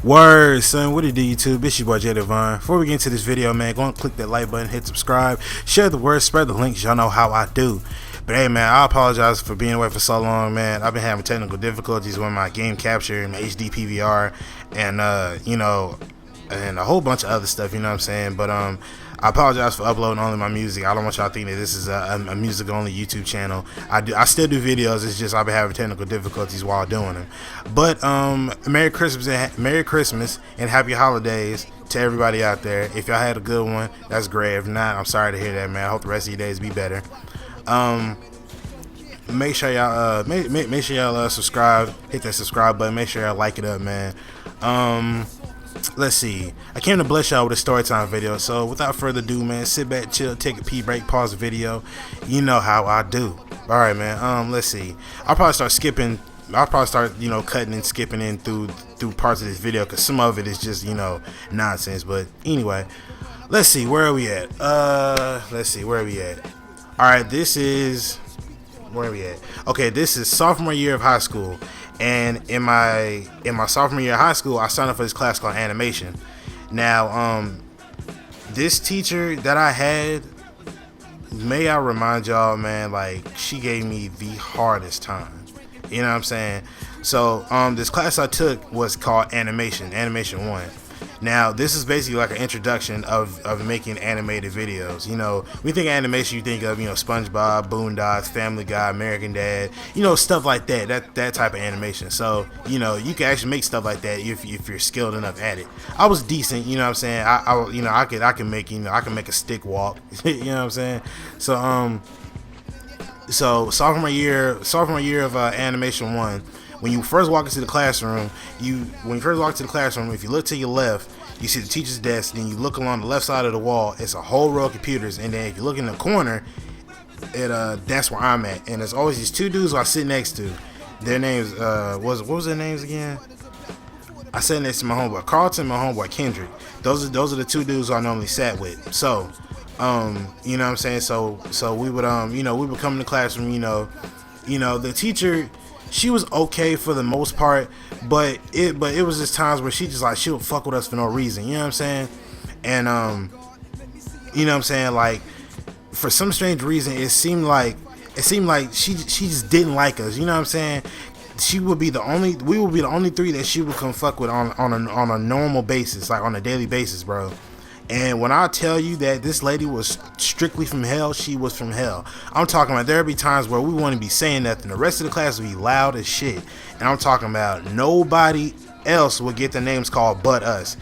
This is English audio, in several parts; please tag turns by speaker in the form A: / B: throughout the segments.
A: Word, son, what it do, YouTube? It's your boy Jay Devon. Before we get into this video, man, go and click that like button, hit subscribe, share the word, spread the links. Y'all know how I do. But hey, man, I apologize for being away for so long, man. I've been having technical difficulties with my game capture and my HD PVR, and and a whole bunch of other stuff. You know what I'm saying? But I apologize for uploading only my music. I don't want y'all to think that this is a music only YouTube channel. I still do videos. It's just I've been having technical difficulties while doing them. But Merry Christmas and Happy Holidays to everybody out there. If y'all had a good one, that's great. If not, I'm sorry to hear that, man. I hope the rest of your days be better. Make sure y'all make sure y'all subscribe. Hit that subscribe button. Make sure y'all like it up, man. Let's see. I came to bless y'all with a storytime video. So without further ado, man, sit back, chill, take a pee break, pause the video. You know how I do. All right, man. Let's see. I'll probably start cutting and skipping in through parts of this video because some of it is just nonsense. But anyway, let's see. Where are we at? Where are we at? All right, where are we at? Okay, this is sophomore year of high school. And in my sophomore year of high school, I signed up for this class called animation. Now, this teacher that I had, may I remind y'all, man, like, she gave me the hardest time. You know what I'm saying? So, this class I took was called Animation 1. Now, this is basically like an introduction of making animated videos. You know, we think of animation, you think of, SpongeBob, Boondocks, Family Guy, American Dad, stuff like that. That type of animation. So, you can actually make stuff like that if you're skilled enough at it. I was decent, you know what I'm saying? I can make a stick walk. You know what I'm saying? So sophomore year of Animation 1. When you first walk into the classroom, if you look to your left, you see the teacher's desk. Then you look along the left side of the wall. It's a whole row of computers, and then if you look in the corner, that's where I'm at. And there's always these two dudes I sit next to. Their names what was their names again? I sat next to my homeboy Carlton, my homeboy Kendrick. Those are the two dudes I normally sat with. So, you know what I'm saying? So we would we would come in the classroom. The teacher, she was okay for the most part, but it was just times where she would fuck with us for no reason, you know what I'm saying? And you know what I'm saying, like, for some strange reason it seemed like she just didn't like us, you know what I'm saying? We would be the only three that she would come fuck with on a normal basis, like on a daily basis, bro. And when I tell you that this lady was strictly from hell, she was from hell. I'm talking about there'd be times where we wouldn't be saying nothing. The rest of the class would be loud as shit. And I'm talking about nobody else would get their names called but us.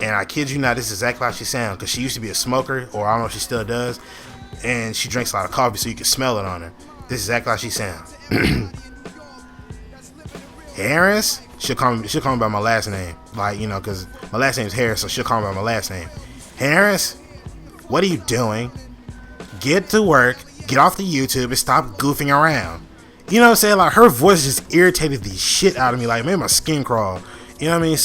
A: And I kid you not, this is exactly how she sounds. Because she used to be a smoker, or I don't know if she still does. And she drinks a lot of coffee, so you can smell it on her. This is exactly how she sounds. Harris? She'll call me by my last name. Like, because my last name is Harris, so she'll call me by my last name. Harris, what are you doing? Get to work, get off the YouTube, and stop goofing around. You know what I'm saying? Like, her voice just irritated the shit out of me. Like, made my skin crawl. You know what I mean?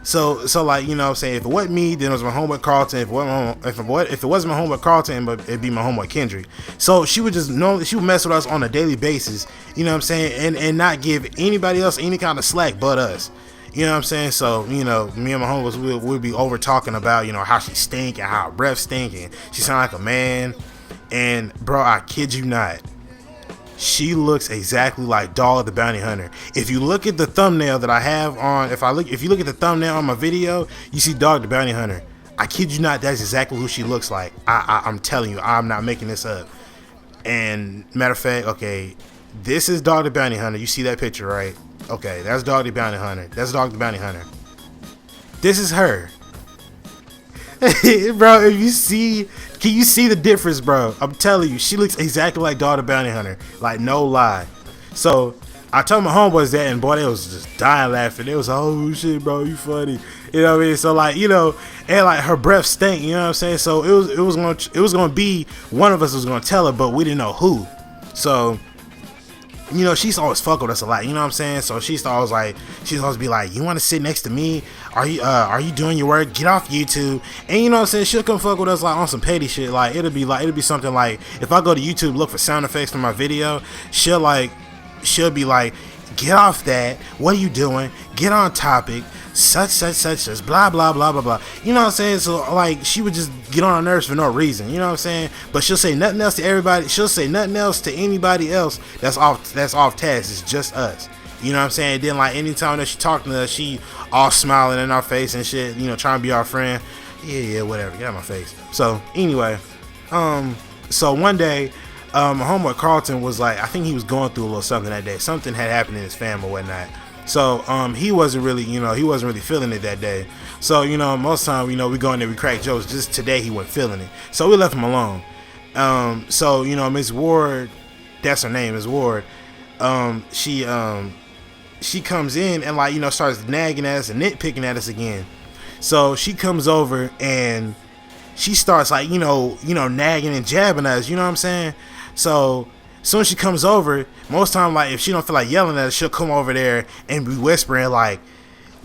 A: So like, you know what I'm saying? If it wasn't me, then it was my homeboy Carlton. If it wasn't my homeboy Carlton, but it'd be my homeboy Kendrick. So she would mess with us on a daily basis. You know what I'm saying? And not give anybody else any kind of slack but us. You know what I'm saying? So, me and my homies, we'll be over talking about, how she stink and how her breath stink and she sound like a man. And, bro, I kid you not, she looks exactly like Dog the Bounty Hunter. If you look at the thumbnail that I have on, if you look at the thumbnail on my video, you see Dog the Bounty Hunter. I kid you not, that's exactly who she looks like. I'm telling you, I'm not making this up. And, matter of fact, okay, this is Dog the Bounty Hunter. You see that picture, right? Okay, that's Dog the Bounty Hunter. This is her. Bro, can you see the difference, bro? I'm telling you, she looks exactly like Dog the Bounty Hunter. Like, no lie. So, I told my homeboys that, and boy, they was just dying laughing. They was like, oh shit, bro, you funny. You know what I mean? So, like, and like her breath stank, you know what I'm saying? So, it was gonna be one of us was gonna tell her, but we didn't know who. So, she's always fuck with us a lot, you know what I'm saying? So she's always be like, you want to sit next to me? Are you doing your work? Get off YouTube. And you know what I'm saying? She'll come fuck with us like on some petty shit. Like it'll be something like, if I go to YouTube, look for sound effects for my video, she'll be like, get off that. What are you doing? Get on topic. Such, blah, blah, blah, blah, blah. You know what I'm saying? So, like, she would just get on her nerves for no reason. You know what I'm saying? But she'll say nothing else to everybody. She'll say nothing else to anybody else that's off task. It's just us. You know what I'm saying? Then, like, anytime that she talking to us, she all smiling in our face and shit, you know, trying to be our friend. Yeah, whatever. Get out of my face. So, anyway, so one day, my homeboy Carlton was like, I think he was going through a little something that day. Something had happened in his family or whatnot. So he wasn't really feeling it that day. So, you know, most time, you know, we go in there, we crack jokes. Just today he wasn't feeling it. So we left him alone. So, you know, Miss Ward, that's her name, Miss Ward. She comes in and, like, you know, starts nagging at us and nitpicking at us again. So she comes over and she starts, like, you know, nagging and jabbing us, you know what I'm saying? So as soon as she comes over, most time, like, if she don't feel like yelling at us, she'll come over there and be whispering, like,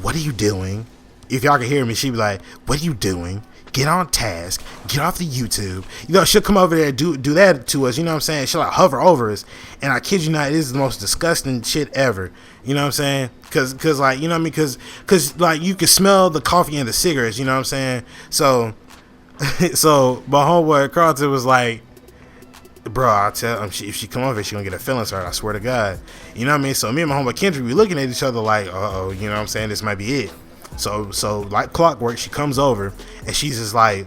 A: what are you doing? If y'all can hear me, she'd be like, what are you doing? Get on task. Get off the YouTube. You know, she'll come over there and do that to us, you know what I'm saying? She'll, like, hover over us. And I kid you not, it is the most disgusting shit ever. You know what I'm saying? Cause like, you know what I mean? Cause like, you can smell the coffee and the cigarettes, you know what I'm saying? So my homeboy Carlton was like, bro, I'll tell him, if she come over, she gonna get her feelings hurt. I swear to God. You know what I mean? So me and my homeboy Kendrick, we looking at each other like, uh-oh, you know what I'm saying? This might be it. So like clockwork, she comes over and she's just like,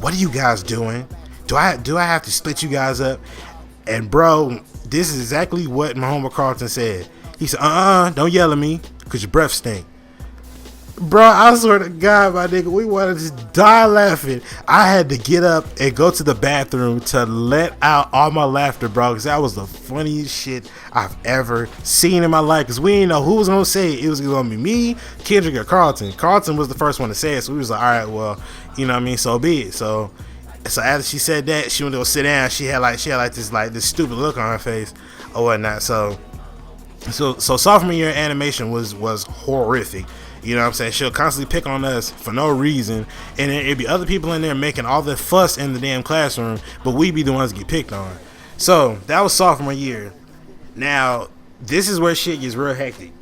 A: what are you guys doing? Do I have to split you guys up? And bro, this is exactly what my homeboy Carlton said. He said, don't yell at me, cause your breath stink. Bro, I swear to God, my nigga, we wanted to just die laughing. I had to get up and go to the bathroom to let out all my laughter, bro, because that was the funniest shit I've ever seen in my life. Because we didn't know who was going to say it. It was going to be me, Kendrick, or Carlton. Carlton was the first one to say it, so we was like, all right, well, you know what I mean, so be it. So after she said that, she went to go sit down. She had this stupid look on her face or whatnot. So sophomore year animation was horrific. You know what I'm saying? She'll constantly pick on us for no reason, and it'd be other people in there making all the fuss in the damn classroom, but we be the ones that get picked on. So that was sophomore year. Now this is where shit gets real hectic.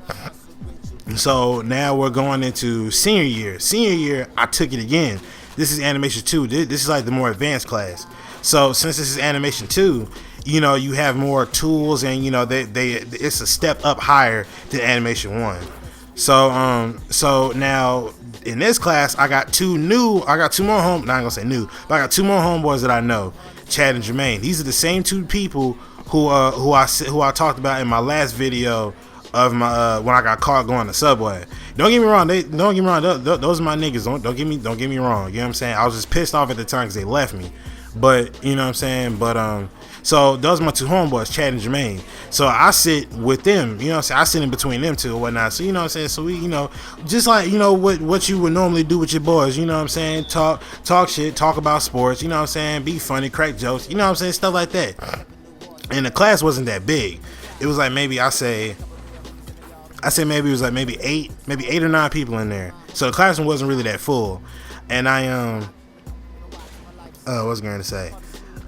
A: So now we're going into senior year. Senior year, I took it again. This is animation 2. This is like the more advanced class. So since this is animation 2, you know, you have more tools, and you know it's a step up higher than animation 1. So now in this class, I got two more homeboys that I know, Chad and Jermaine. These are the same two people who I talked about in my last video of my when I got caught going to Subway. Don't get me wrong, those are my niggas. Don't get me wrong. You know what I'm saying? I was just pissed off at the time because they left me. But you know what I'm saying? But so those are my two homeboys, Chad and Jermaine. So I sit with them, you know what I'm saying? I sit in between them two or whatnot. So you know what I'm saying? So we, you know, just like, you know, what you would normally do with your boys, you know what I'm saying? Talk shit, talk about sports, you know what I'm saying? Be funny, crack jokes, you know what I'm saying? Stuff like that. And the class wasn't that big. It was like maybe I say maybe it was like maybe eight or nine people in there. So the classroom wasn't really that full. And I what was I going to say?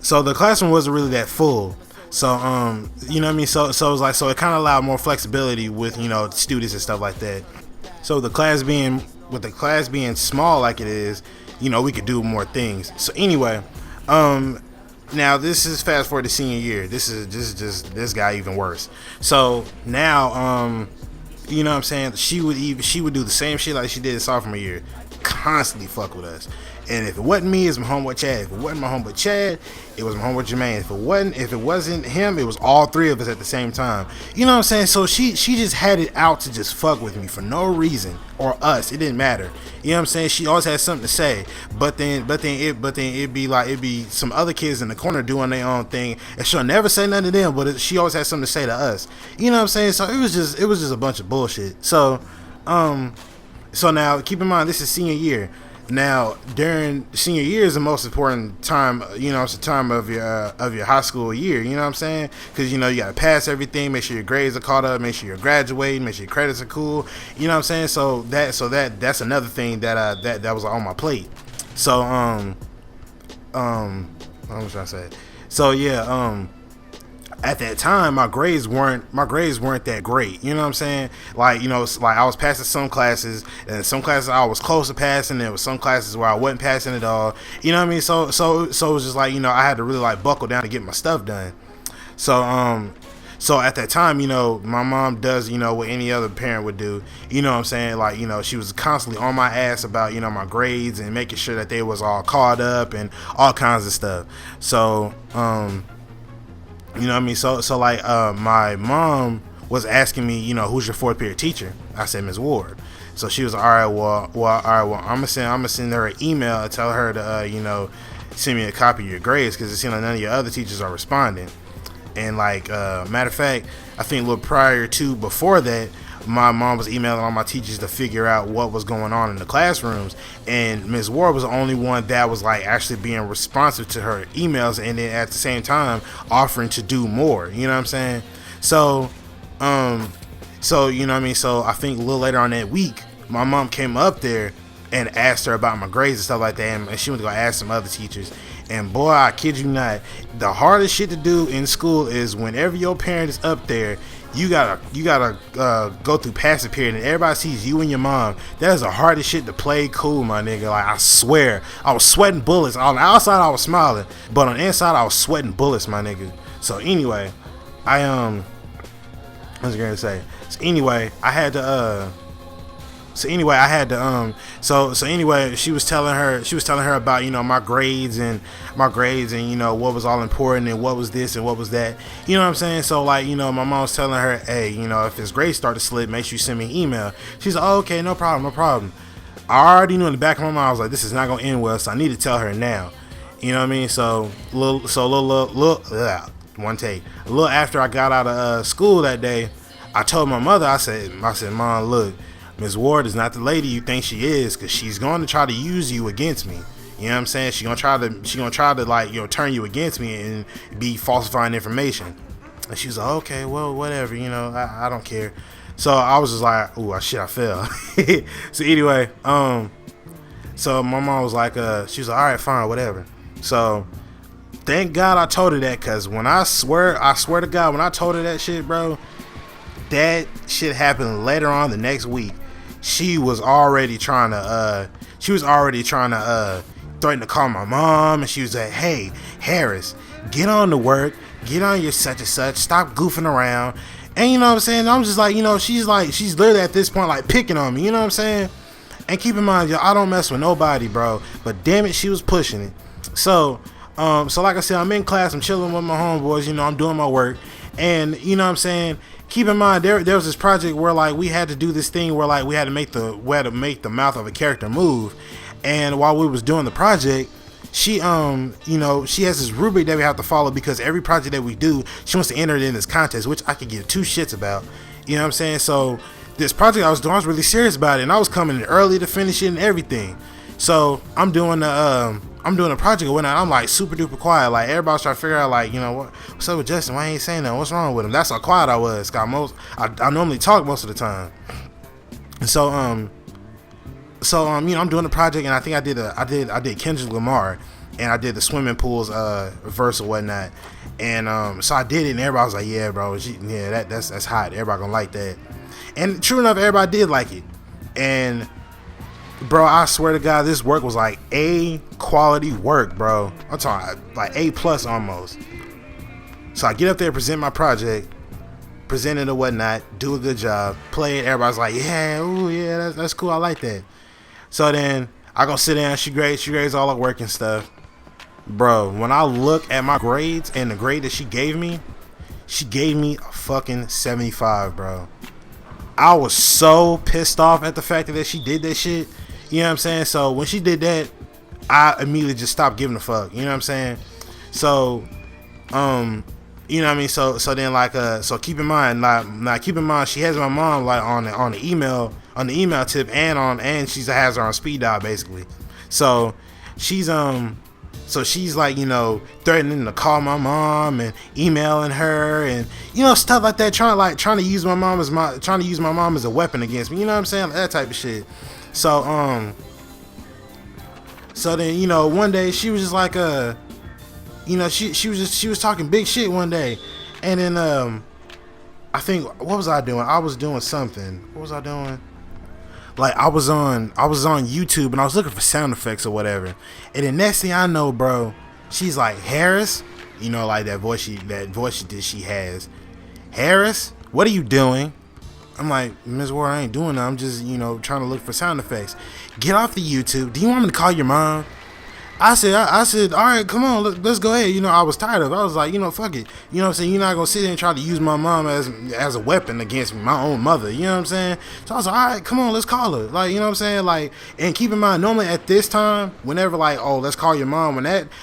A: So the classroom wasn't really that full. So you know what I mean? So it was like, so it kind of allowed more flexibility with, you know, students and stuff like that. So the class being small like it is, you know, we could do more things. So anyway, now this is fast forward to senior year. This is just this guy even worse. So now you know what I'm saying, she would do the same shit like she did in sophomore year. Constantly fuck with us. And if it wasn't me, it's my homeboy Chad. If it wasn't my homeboy Chad, it was my homeboy Jermaine. If it wasn't him, it was all three of us at the same time. You know what I'm saying? So she just had it out to just fuck with me for no reason, or us. It didn't matter. You know what I'm saying? She always had something to say. But then it'd be some other kids in the corner doing their own thing, and she'll never say nothing to them, but she always had something to say to us. You know what I'm saying? So it was just a bunch of bullshit. So now keep in mind, this is senior year. Now, during senior year is the most important time, you know, it's the time of your high school year, you know what I'm saying? Because, you know, you got to pass everything, make sure your grades are caught up, make sure you're graduating, make sure your credits are cool, you know what I'm saying? So that's another thing that was on my plate. So, what was I trying to say? So, yeah, at that time my grades weren't that great. You know what I'm saying? Like, you know, like I was passing some classes, and some classes I was close to passing. There was some classes where I wasn't passing at all. You know what I mean? So it was just like, you know, I had to really like buckle down to get my stuff done. So at that time, you know, my mom does, you know, what any other parent would do. You know what I'm saying? Like, you know, she was constantly on my ass about, you know, my grades and making sure that they was all caught up and all kinds of stuff. So, you know what I mean? So like, my mom was asking me, you know, who's your fourth period teacher? I said, Ms. Ward. So she was, all right, I'm gonna send her an email and tell her to, you know, send me a copy of your grades, because it seems like none of your other teachers are responding. And like, matter of fact, I think a little before that, my mom was emailing all my teachers to figure out what was going on in the classrooms, and Ms. Ward was the only one that was like actually being responsive to her emails, and then at the same time offering to do more. You know what I'm saying? So you know what I mean? So I think a little later on that week, my mom came up there and asked her about my grades and stuff like that, and she went to go ask some other teachers. And boy, I kid you not, the hardest shit to do in school is whenever your parent is up there, you gotta go through passive period, and everybody sees you and your mom. That is the hardest shit to play cool, my nigga. Like, I swear, I was sweating bullets. On the outside, I was smiling, but on the inside, I was sweating bullets, my nigga. So anyway, what was I gonna say? So anyway, I had to so anyway, she was telling her about, you know, my grades and you know what was all important and what was this and what was that. You know what I'm saying? So like, you know, my mom was telling her, hey, you know, if his grades start to slip, make sure you send me an email. She's like, oh, okay, no problem. I already knew in the back of my mind, I was like, this is not gonna end well, so I need to tell her now. You know what I mean? So a little after I got out of school that day, I told my mother, I said, Mom, look, Ms. Ward is not the lady you think she is, because she's going to try to use you against me. You know what I'm saying? She's gonna try to like, you know, turn you against me and be falsifying information. And she was like, okay, well, whatever, you know, I don't care. So I was just like, ooh, shit, I fell. So anyway, so my mom was like, she was like, all right, fine, whatever. So thank God I told her that, because when I swear to God, when I told her that shit, bro, that shit happened later on the next week. She was already trying to threaten to call my mom, and she was like, hey, Harris, get on to work, get on your such and such, stop goofing around. And you know what I'm saying? I'm just like, you know, she's literally at this point like picking on me, you know what I'm saying? And keep in mind, yo, I don't mess with nobody, bro, but damn it, she was pushing it. So like I said, I'm in class, I'm chilling with my homeboys, you know, I'm doing my work, and you know what I'm saying? Keep in mind, there was this project where like we had to do this thing where like we had to make the mouth of a character move, and while we was doing the project, she you know, she has this rubric that we have to follow, because every project that we do, she wants to enter it in this contest, which I could give two shits about. You know what I'm saying? So this project I was doing, I was really serious about it, and I was coming in early to finish it and everything. So I'm doing a project or whatnot. I'm like super duper quiet. Like everybody's trying to figure out, like, you know, what's up with Justin? Why he ain't saying nothing? What's wrong with him? That's how quiet I was. I normally talk most of the time. So you know, I'm doing the project, and I think I did Kendrick Lamar, and I did the swimming pools verse or whatnot. And so I did it, and everybody was like, yeah, bro, that's hot. Everybody gonna like that. And true enough, everybody did like it. And bro, I swear to God, this work was like A quality work, bro. I'm talking like A+ almost. So I get up there, present my project, present it or whatnot, do a good job, play it. Everybody's like, yeah, ooh, yeah, that's cool. I like that. So then I go sit down. She grades all the work and stuff. Bro, when I look at my grades and the grade that she gave me a fucking 75, bro. I was so pissed off at the fact that she did that shit. You know what I'm saying? So when she did that, I immediately just stopped giving a fuck. You know what I'm saying? So, you know what I mean? So then like, so keep in mind, she has my mom like on the email tip, and she has her on speed dial basically. So she's like, you know, threatening to call my mom and emailing her and, you know, stuff like that, trying to use my mom as a weapon against me. You know what I'm saying? That type of shit. So then, you know, one day she was just like, you know, she was talking big shit one day, And then I think, what was I doing? I was doing something. What was I doing? Like I was on YouTube and I was looking for sound effects or whatever. And the next thing I know, bro, she's like, Harris, you know, like that voice she has. Harris, what are you doing? I'm like, Ms. Ward, I ain't doing that. I'm just, you know, trying to look for sound effects. Get off the YouTube. Do you want me to call your mom? I said, all right, come on, let's go ahead. You know, I was tired of it. I was like, you know, fuck it. You know what I'm saying? You're not going to sit there and try to use my mom as a weapon against me, my own mother. You know what I'm saying? So I was like, all right, come on, let's call her. Like, you know what I'm saying? Like, and keep in mind, normally at this time, whenever like, oh, let's call your mom,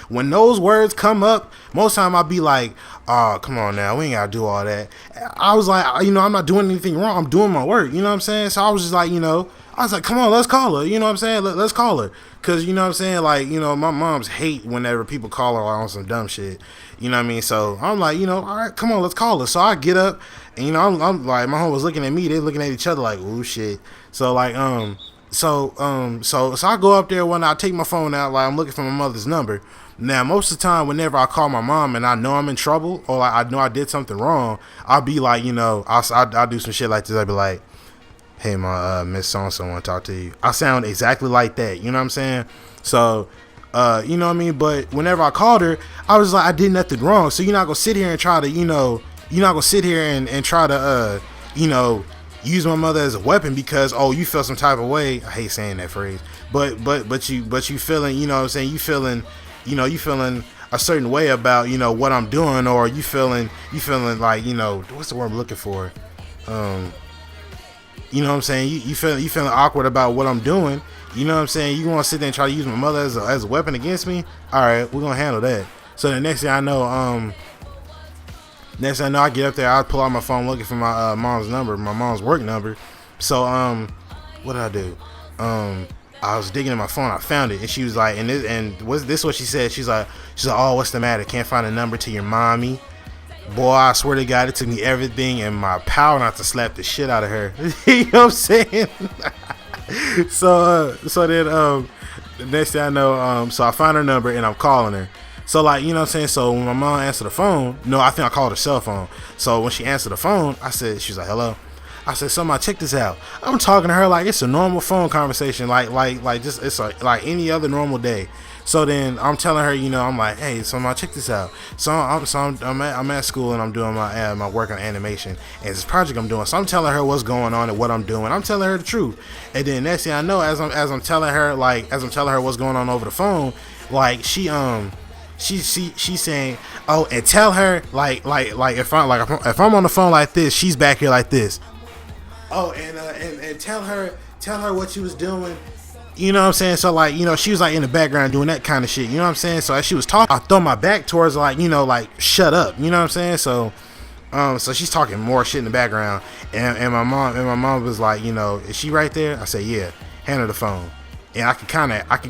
A: when those words come up, most time I'll be like, oh, come on now, we ain't got to do all that. I was like, you know, I'm not doing anything wrong. I'm doing my work. You know what I'm saying? So I was just like, you know, I was like, come on, let's call her. You know what I'm saying? Let's call her. Because, you know what I'm saying? Like, you know, my mom's hate whenever people call her on some dumb shit. You know what I mean? So I'm like, you know, all right, come on, let's call her. So I get up and, you know, I'm like, my home was looking at me. They're looking at each other like, ooh, shit. So, like, so I go up there when I take my phone out, like, I'm looking for my mother's number. Now, most of the time, whenever I call my mom and I know I'm in trouble or like, I know I did something wrong, I'll be like, you know, I'll do some shit like this. I'll be like, hey, my Miss So-and-so want to talk to you. I sound exactly like that. You know what I'm saying? So, you know what I mean? But whenever I called her, I was like, I did nothing wrong. So you're not going to sit here and try to, you know, you're not going to sit here and try to, you know, use my mother as a weapon because, oh, you feel some type of way. I hate saying that phrase. But you feeling, you know what I'm saying? You feeling a certain way about, you know, what I'm doing, or you feeling like, you know, what's the word I'm looking for? You know what I'm saying? You feeling awkward about what I'm doing. You know what I'm saying? You want to sit there and try to use my mother as a weapon against me? All right, we're going to handle that. So the next thing I know, I get up there, I pull out my phone looking for my mom's number, my mom's work number. So, what did I do? I was digging in my phone, I found it, and she was like, and was this what she said? She's like, oh, what's the matter? Can't find a number to your mommy? Boy, I swear to God, it took me everything in my power not to slap the shit out of her. You know what I'm saying? So then the next thing I know, so I find her number and I'm calling her. So, like, you know what I'm saying? So when my mom answered the phone, no, I think I called her cell phone. So when she answered the phone, she's like, hello. I said, somebody, check this out. I'm talking to her like it's a normal phone conversation, like just it's like any other normal day. So then I'm telling her, you know, I'm like, hey, somebody, check this out. So I'm at school and I'm doing my work on animation and this project I'm doing. So I'm telling her what's going on and what I'm doing. I'm telling her the truth. And then next thing I know, as I'm telling her what's going on over the phone, like she's saying, oh, and tell her like if I'm on the phone like this, she's back here like this. Oh, and tell her what she was doing. You know what I'm saying? So, like, you know, she was like in the background doing that kind of shit. You know what I'm saying? So as she was talking, I throw my back towards her, like, you know, like, shut up. You know what I'm saying? So so she's talking more shit in the background, and my mom was like, you know, is she right there? I said, yeah. Hand her the phone, and I can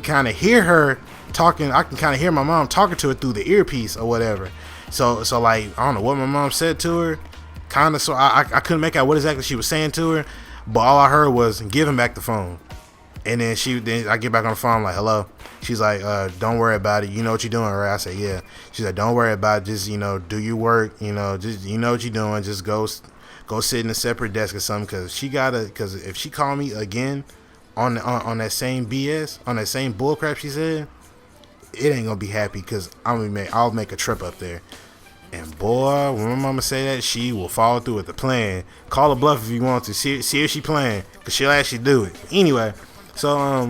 A: kind of hear her talking. I can kind of hear my mom talking to her through the earpiece or whatever. So like, I don't know what my mom said to her. Kind of, so I couldn't make out what exactly she was saying to her, but all I heard was give him back the phone. And then I get back on the phone, I'm like, hello. She's like, don't worry about it. You know what you're doing, right? I said, yeah. She's like, don't worry about it. Just, you know, do your work. You know, just, you know what you're doing. Just go sit in a separate desk or something. Because if she call me again on that same BS, on that same bullcrap she said, it ain't going to be happy because I'll make a trip up there. And boy, when my mama say that, she will follow through with the plan. Call her bluff if you want to. See if she playing, because she'll actually do it. Anyway, so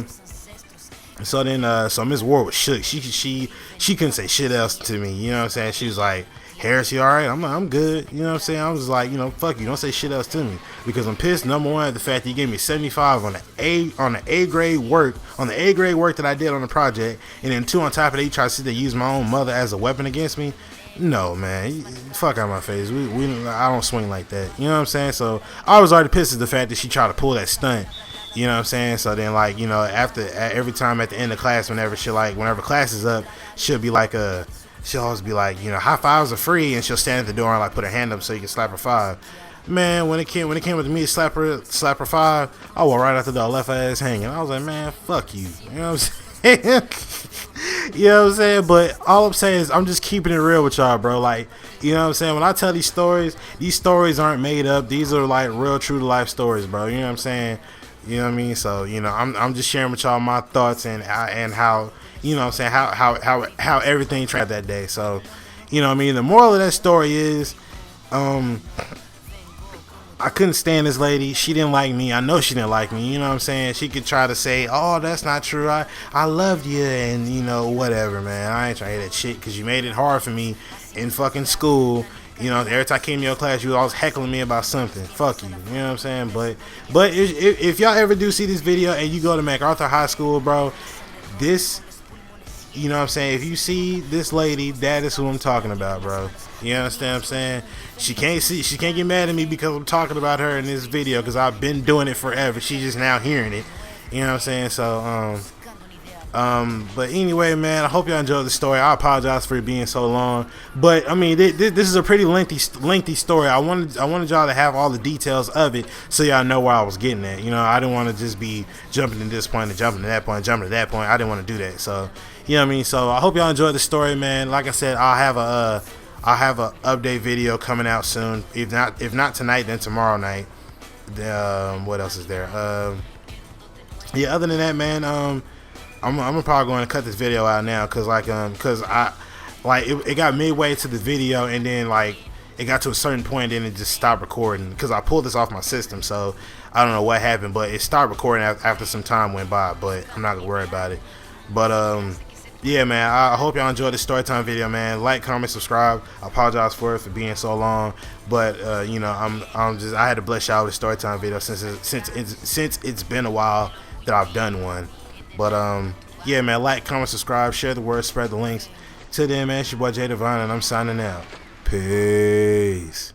A: Miss Ward was shook. She couldn't say shit else to me. You know what I'm saying? She was like, Harris, you alright? I'm good. You know what I'm saying? I was like, you know, fuck you. Don't say shit else to me. Because I'm pissed, number one, at the fact that you gave me 75 on the A grade work that I did on the project. And then two, on top of that, you try to sit there and use my own mother as a weapon against me. No, man, fuck out my face. I don't swing like that. You know what I'm saying? So I was already pissed at the fact that she tried to pull that stunt. You know what I'm saying? So then, like, you know, every time at the end of class, whenever class is up, she'll always be like, you know, high fives are free, and she'll stand at the door and like put her hand up so you can slap her five. Man, when it came with me to slap her five, I walked right out the door, left her ass hanging. I was like, man, fuck you. You know what I'm saying? You know what I'm saying? But all I'm saying is I'm just keeping it real with y'all, bro. Like, You know what I'm saying? When I tell these stories aren't made up. These are like real, true to life stories, bro. You know what I'm saying? You know what I mean? So, you know, I'm just sharing with y'all my thoughts and how, you know what I'm saying, how everything tried that day. So, you know what I mean? The moral of that story is, I couldn't stand this lady. She didn't like me. I know she didn't like me. You know what I'm saying? She could try to say, oh, that's not true. I loved you and, you know, whatever, man. I ain't trying to hear that shit because you made it hard for me in fucking school. You know, every time I came to your class, you was always heckling me about something. Fuck you. You know what I'm saying? But if y'all ever do see this video and you go to MacArthur High School, bro, this, you know what I'm saying, if you see this lady, that is who I'm talking about, bro. You understand what I'm saying? She can't get mad at me because I'm talking about her in this video because I've been doing it forever. She's just now hearing it. You know what I'm saying? So, but anyway, man, I hope y'all enjoyed the story. I apologize for it being so long, but I mean, this is a pretty lengthy story. I wanted y'all to have all the details of it so y'all know where I was getting at. You know, I didn't want to just be jumping to this point and jumping to that point, jumping to that point. I didn't want to do that. So, you know what I mean? So I hope y'all enjoyed the story, man. Like I said, I'll have a update video coming out soon. If not tonight, then tomorrow night. What else is there? Yeah, other than that, man, I'm probably going to cut this video out now because it got midway to the video and then like it got to a certain point and then it just stopped recording because I pulled this off my system, so I don't know what happened, but it stopped recording after some time went by. But I'm not gonna worry about it. But yeah, man, I hope y'all enjoyed this storytime video, man. Like, comment, subscribe. I apologize for it for being so long, but you know, I had to bless y'all with a storytime video since it's been a while that I've done one. But yeah, man, like, comment, subscribe, share the word, spread the links. Till then, man, it's your boy Jay Divine, and I'm signing out. Peace.